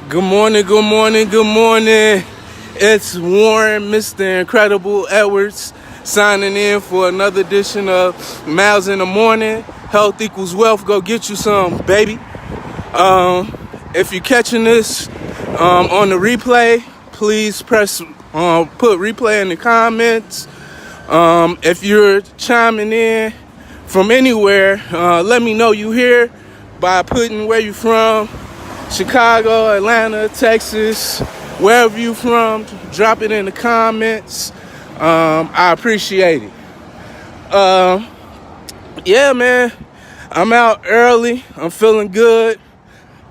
Good morning, good morning, good morning. It's Warren, Mr. Incredible Edwards, signing in for another edition of Miles in the Morning. Health equals wealth. Go get you some, baby. If you're catching this on the replay, please put replay in the comments. If you're chiming in from anywhere, let me know you here by putting where you from. Chicago, Atlanta, Texas, wherever you from, drop it in the comments. I appreciate it. Yeah, man, I'm out early. I'm feeling good.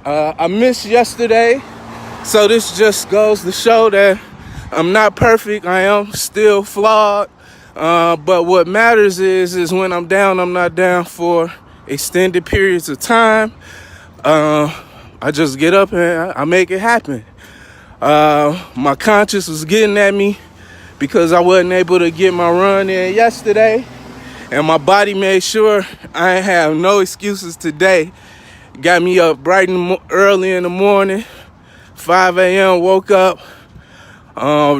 I missed yesterday, so this just goes to show that I'm not perfect. I am still flawed. But what matters is when I'm down, I'm not down for extended periods of time. I just get up and I make it happen. My conscience was getting at me because I wasn't able to get my run in yesterday. And my body made sure I ain't have no excuses today. Got me up bright and early in the morning, 5 a.m., woke up,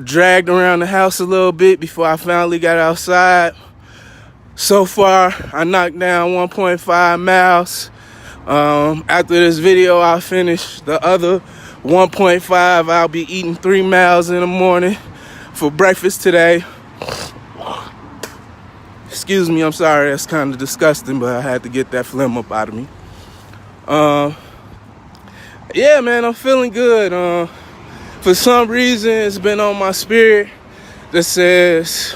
dragged around the house a little bit before I finally got outside. So far, I knocked down 1.5 miles. After this video, I'll finish the other 1.5. I'll be eating 3 miles in the morning for breakfast today. Excuse me, I'm sorry, that's kind of disgusting, but I had to get that phlegm up out of me. Yeah, man, I'm feeling good. For some reason, it's been on my spirit that says,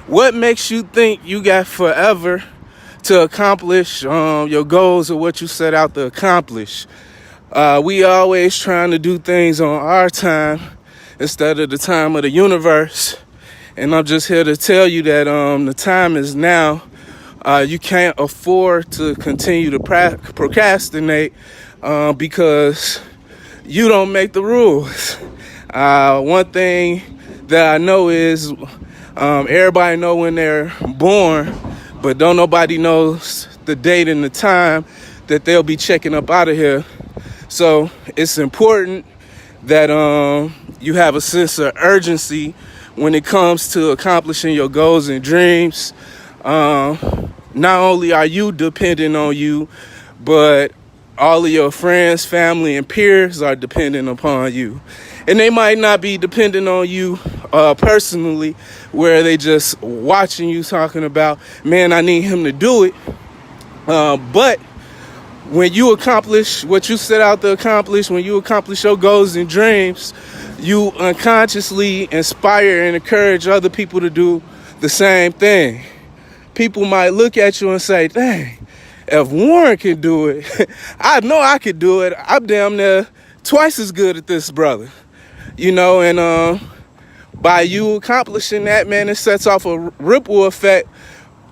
what makes you think you got forever to accomplish your goals or what you set out to accomplish? We always trying to do things on our time instead of the time of the universe. And I'm just here to tell you that the time is now. You can't afford to continue to procrastinate because you don't make the rules. One thing that I know is everybody know when they're born, but don't nobody knows the date and the time that they'll be checking up out of here. So it's important that you have a sense of urgency when it comes to accomplishing your goals and dreams. Not only are you dependent on you, but all of your friends, family, and peers are dependent upon you. And they might not be dependent on you personally, where they just watching you talking about, man, I need him to do it. But when you accomplish what you set out to accomplish, when you accomplish your goals and dreams, you unconsciously inspire and encourage other people to do the same thing. People might look at you and say, dang, if Warren can do it, I know I could do it. I'm damn near twice as good at this, brother. You know, and by you accomplishing that, man, it sets off a ripple effect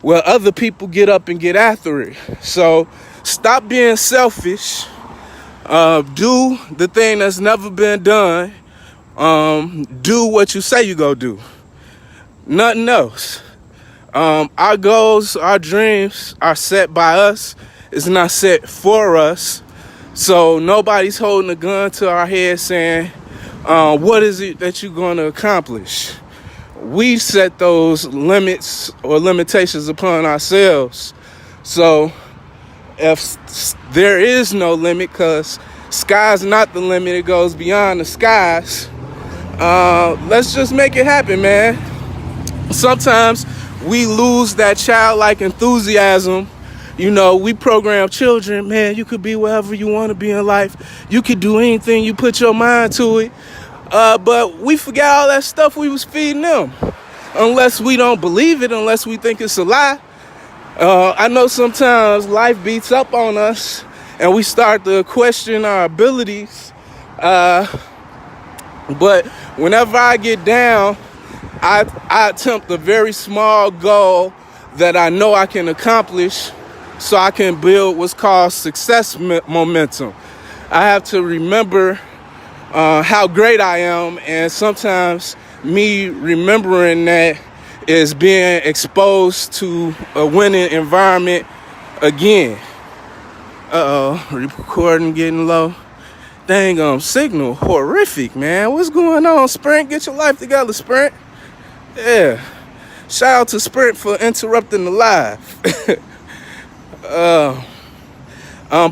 where other people get up and get after it. So stop being selfish. Do the thing that's never been done. Do what you say you go do. Nothing else. Our goals, our dreams are set by us. It's not set for us. So nobody's holding a gun to our head saying, what is it that you're going to accomplish? We set those limits or limitations upon ourselves. So if there is no limit, because sky's not the limit, it goes beyond the skies, let's just make it happen, man. Sometimes we lose that childlike enthusiasm. You know, we program children, man, you could be wherever you want to be in life. You could do anything, you put your mind to it. But we forgot all that stuff we was feeding them. Unless we don't believe it, unless we think it's a lie. I know sometimes life beats up on us and we start to question our abilities. But whenever I get down, I attempt a very small goal that I know I can accomplish so I can build what's called success momentum. I have to remember how great I am, and sometimes me remembering that is being exposed to a winning environment again. Recording getting low. dang signal horrific, man. What's going on, Sprint? Get your life together, Sprint. Yeah. Shout out to Sprint for interrupting the live.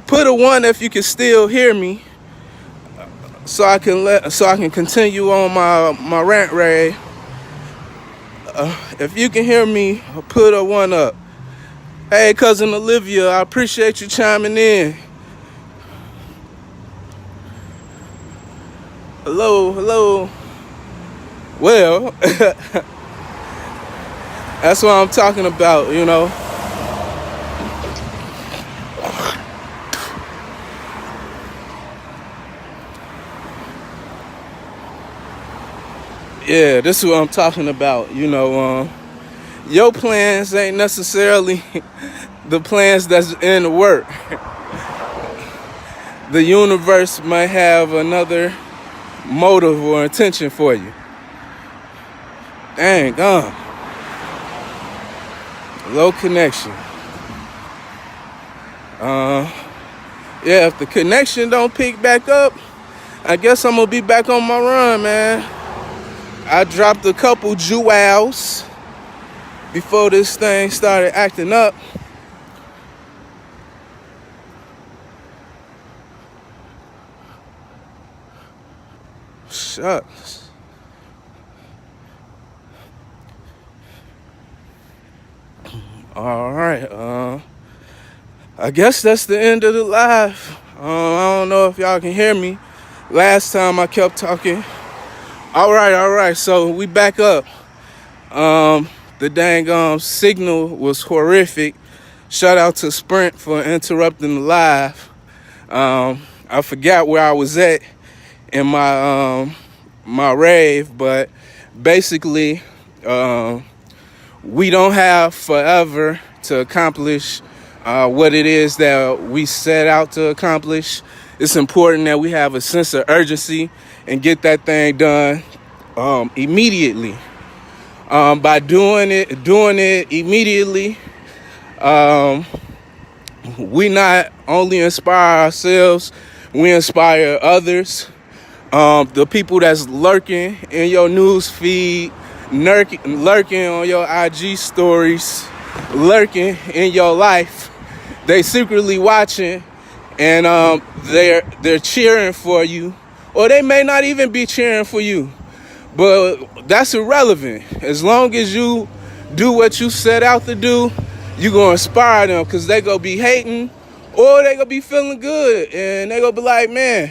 Put a 1 if you can still hear me, so I can continue on my rant rave. If you can hear me, put a 1 up. Hey, cousin Olivia, I appreciate you chiming in. Hello. Well, that's what I'm talking about, you know. Yeah, this is what I'm talking about, you know. Your plans ain't necessarily the plans that's in the work. The universe might have another motive or intention for you. Dang, low connection. Yeah, if the connection don't pick back up, I guess I'm gonna be back on my run, man. I dropped a couple jewels before this thing started acting up. Shucks. All right. I guess that's the end of the live. I don't know if y'all can hear me. Last time I kept talking. All right. So we back up. The dang signal was horrific. Shout out to Sprint for interrupting the live. I forgot where I was at in my rave, but basically, we don't have forever to accomplish what it is that we set out to accomplish. It's important that we have a sense of urgency and get that thing done immediately. By doing it immediately, we not only inspire ourselves, we inspire others. The people that's lurking in your news feed, lurking on your IG stories, lurking in your life, they secretly watching, and they're cheering for you, or they may not even be cheering for you, but that's irrelevant. As long as you do what you set out to do, you gonna inspire them, because they gonna be hating, or they gonna be feeling good, and they gonna be like, man,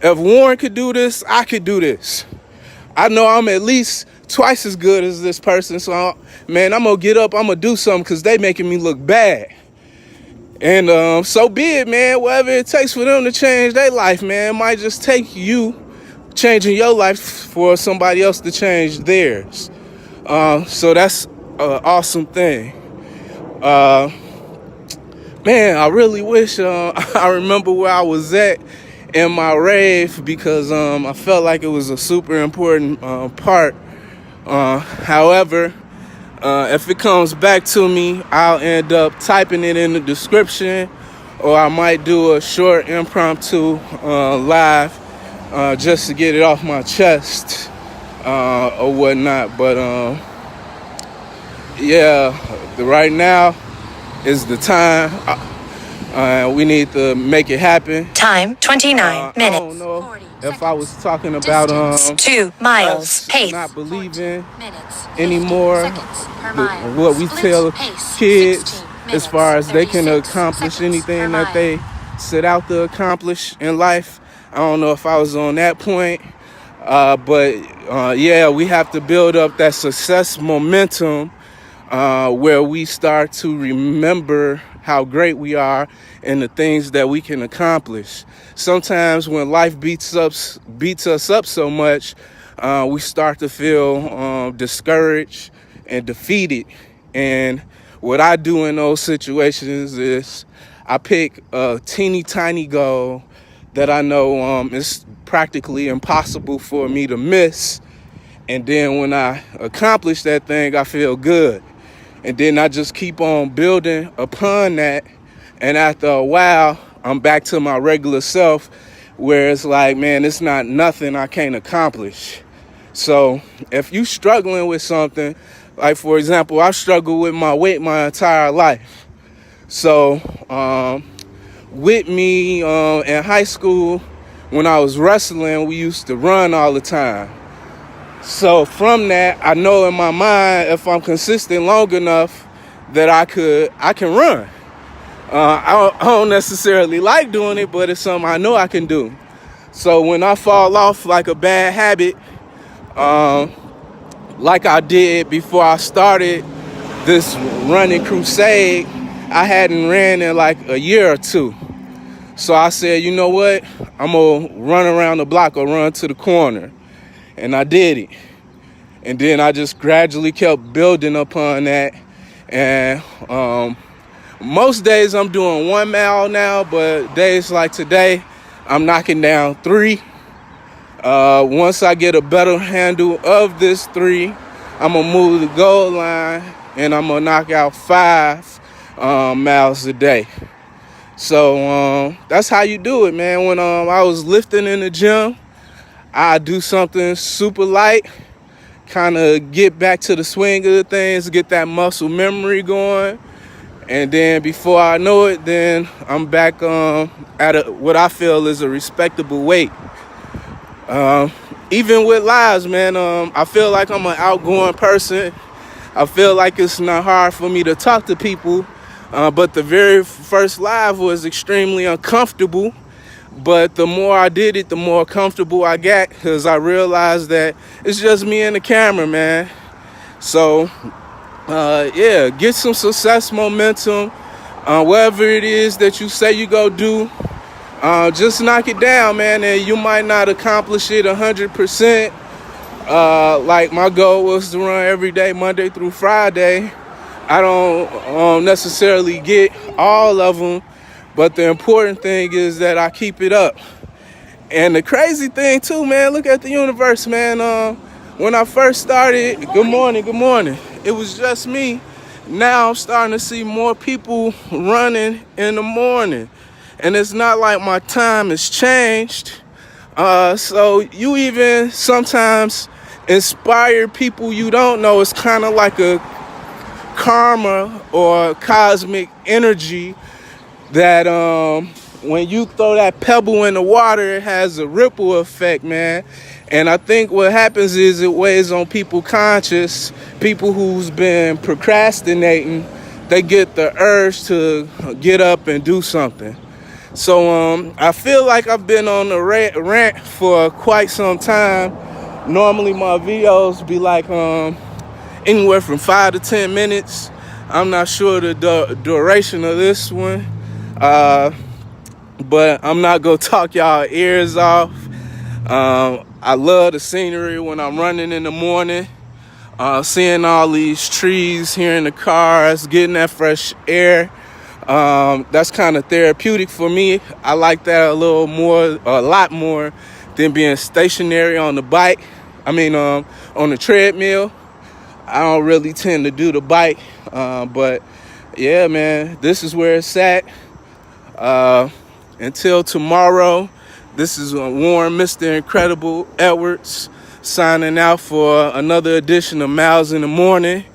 if Warren could do this, I could do this. I know I'm at least twice as good as this person, so I'm gonna get up, I'm gonna do something, because they making me look bad. And so be it, man. Whatever it takes for them to change their life, man. It might just take you changing your life for somebody else to change theirs. So that's an awesome thing. Man, I really wish I remember where I was at in my rave, because I felt like it was a super important part. However, if it comes back to me, I'll end up typing it in the description, or I might do a short impromptu live just to get it off my chest or whatnot. But yeah, right now is the time. We need to make it happen. Time 29 minutes. I don't know if I was talking about 2 miles pace, not believing anymore what we tell kids as far as they can accomplish anything that they set out to accomplish in life. I don't know if I was on that point, but yeah, we have to build up that success momentum where we start to remember how great we are and the things that we can accomplish. Sometimes when life beats us up so much, we start to feel discouraged and defeated. And what I do in those situations is I pick a teeny tiny goal that I know is practically impossible for me to miss. And then when I accomplish that thing, I feel good. And then I just keep on building upon that. And after a while, I'm back to my regular self, where it's like, man, it's not nothing I can't accomplish. So if you struggling with something, like for example, I struggled with my weight my entire life. So with me in high school, when I was wrestling, we used to run all the time. So from that, I know in my mind, if I'm consistent long enough, that I can run. I don't necessarily like doing it, but it's something I know I can do. So when I fall off like a bad habit, like I did before I started this running crusade, I hadn't ran in like a year or two. So I said, you know what? I'm gonna run around the block or run to the corner. And I did it. And then I just gradually kept building upon that. And most days I'm doing 1 mile now, but days like today, I'm knocking down 3. Once I get a better handle of this 3, I'm gonna move the goal line and I'm gonna knock out 5 miles a day. So that's how you do it, man. When I was lifting in the gym, I do something super light, kind of get back to the swing of things, get that muscle memory going. And then before I know it, then I'm back at what I feel is a respectable weight. Even with lives, man, I feel like I'm an outgoing person. I feel like it's not hard for me to talk to people. But the very first live was extremely uncomfortable. But the more I did it, the more comfortable I got, because I realized that it's just me and the camera, man. So, yeah, get some success momentum. Whatever it is that you say you go do, just knock it down, man. And you might not accomplish it 100%. Like my goal was to run every day, Monday through Friday. I don't necessarily get all of them, but the important thing is that I keep it up. And the crazy thing too, man, look at the universe, man. When I first started, good morning. It was just me. Now I'm starting to see more people running in the morning. And it's not like my time has changed. So you even sometimes inspire people you don't know. It's kind of like a karma or cosmic energy that when you throw that pebble in the water, it has a ripple effect, man. And I think what happens is it weighs on people conscious, people who's been procrastinating. They get the urge to get up and do something. So I feel like I've been on a rant for quite some time. Normally my videos be like anywhere from 5 to 10 minutes. I'm not sure the duration of this one, but I'm not gonna talk y'all ears off. I love the scenery when I'm running in the morning, seeing all these trees, hearing the cars, getting that fresh air. That's kind of therapeutic for me. I like that a lot more than being stationary on the bike. On the treadmill. I don't really tend to do the bike, but yeah, man, this is where it's at. Until tomorrow, this is Warren, Mr. Incredible Edwards, signing out for another edition of Miles in the Morning.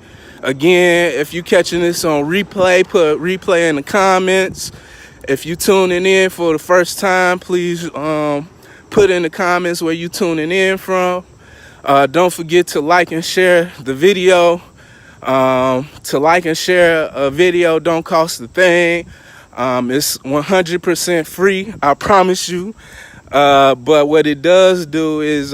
Again, if you catching this on replay, put replay in the comments. If you tuning in for the first time, please put in the comments where you tuning in from. Don't forget to like and share the video. To like and share a video don't cost a thing. It's 100% free, I promise you. But what it does do is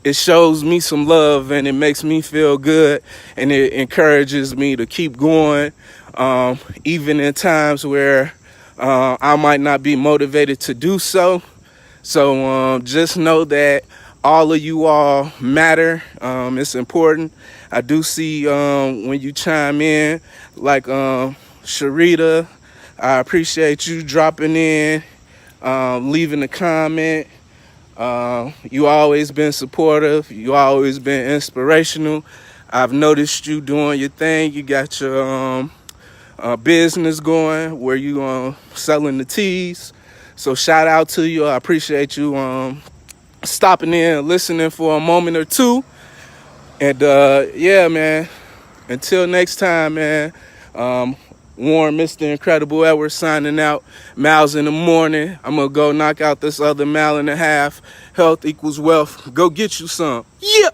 it shows me some love and it makes me feel good and it encourages me to keep going, even in times where I might not be motivated to do so. So just know that all of you all matter. It's important. I do see when you chime in, like Sharita, I appreciate you dropping in, leaving a comment. You always been supportive. You always been inspirational. I've noticed you doing your thing. You got your business going where you selling the teas. So shout out to you. I appreciate you stopping in, listening for a moment or two. And yeah, man, until next time, man. Warren, Mr. Incredible Edwards signing out. Miles in the morning. I'm going to go knock out this other mile and a half. Health equals wealth. Go get you some. Yeah.